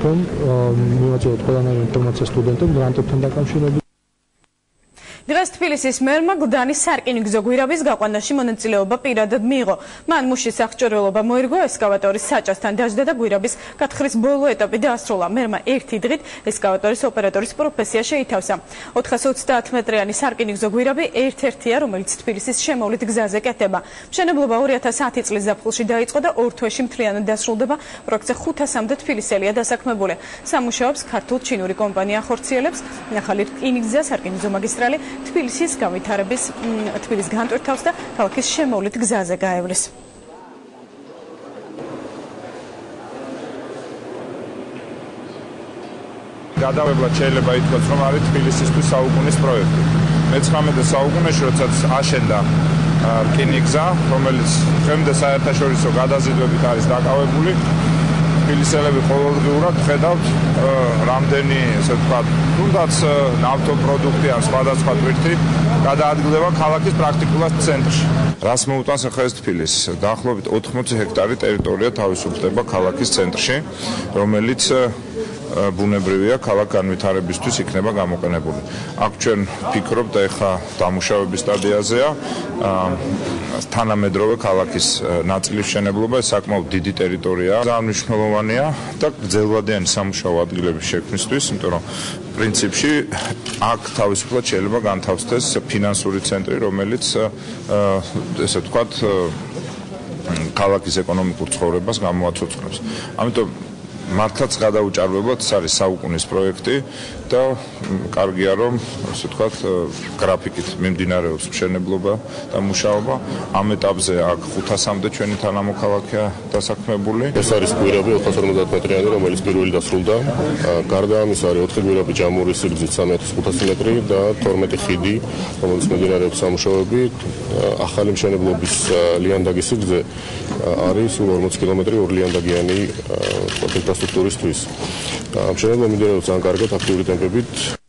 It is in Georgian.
რომ მივაწოდოთ ყველანაირი ინფორმაცია სტუდენტებს გრანტებთან დაკავშირებით. დღეს თბილისის მერმა გლდანის სარკინიგზო გვირაბის გაყვანაში მონაწილეობა პირადად მიიღო. მან მუშის აღჭურვილობა მოერგო ესკავატორის საჭასთან დაждდა და გვირაბის გათხრის ბოლო ეტაპი დაასრულა. მერმა ერთი დღით ესკავატორის ოპერატორის პროფესია შეითავსა. 430 მეტრიანი სარკინიგზო გვირაბი ერთ-ერთია, რომელიც თბილისის შემოვლით გზაზე კეთდება. მშენებლობა 2010 წლის ზაფხულში დაიწყო და ორ თვეში მთლიანად დასრულდება. პროექტზე 500-მდე თბილისელია დასაქმებული. სამუშაოებს ქართულ-ჩინური კომპანია ახორციელებს. ახალი რკინიგზა, სარკინიგზო მაგისტრალი თბილისის განვითარების თბილის განტვირთავს და ქალაქის შემოვლით გზაზე გაევლის. გადავებლად შეიძლება ითქვას, რომ არის თბილისისთვის საუკუნის პროექტი. მე-19 საუკუნეში, როდესაც აშენდა რკინიგზა, რომელიც დღემდე საერთაშორისო გადაზიდვებით არის დაკავებული, თბილისელები ყოველდღიურად ხედავთ რამდენი, ესე ვთქვათ, თუნდაც ნავთობპროდუქტი ან სხვადასხვა ტვირთი გადაადგილდება ქალაქის პრაქტიკულად ცენტრში. რას მოუტანს ახლა ეს თბილისს? დაახლოებით 80 ჰექტარი ტერიტორია თავისუფლდება ქალაქის ცენტრში, რომელიც ბუნებრივია ქალაქ განვითარებისთვის იქნება გამოყენებული. აქ ჩვენ ვფიქრობთ და ეხლა დამუშავების სტადიაზეა თანამედროვე ქალაქის ნაწილის მშენებლობა, ეს საკმაოდ დიდი ტერიტორიაა, ძალიან მნიშვნელოვანია და გრძელვადიანი სამუშაო ადგილების შექმნისთვის, იმიტომ რომ პრინციპში აქ თავისუფლად შეიძლება განთავსდეს ფინანსური ცენტრი, რომელიც ესე ვთქვათ ქალაქის ეკონომიკურ ცხოვრებას გამოაცოცხლებს. ამიტომ მართლაც გადაუჭარბებლად ეს არის საუკუნის პროექტი და კარგია რომ ასე ვთქვათ გრაფიკით მიმდინარეობს მშენებლობა და მუშაობა. ამ ეტაპზე აქ 500-მდე ჩვენი თანამოქალაქეა დასაქმებული. ეს არის გვირაბი 450 მეტრიანი, რომელიც პირველი დასრულდა. გარდა ამისა არის 4 გვირაბი ჯამურის სიგრძით 3500 მეტრი და 12 ხიდი, რომელიც მიმდინარეობს სამუშაოები. ახალი მშენებლობის ლიანდაგის სიგრძე არის 40 კილომეტრი ორლიანდაგიანი ინფრასტრუქტურისთვის. მშენებლობა მიმდინარეობს ძალიან კარგად, აქტიური ტემპებით.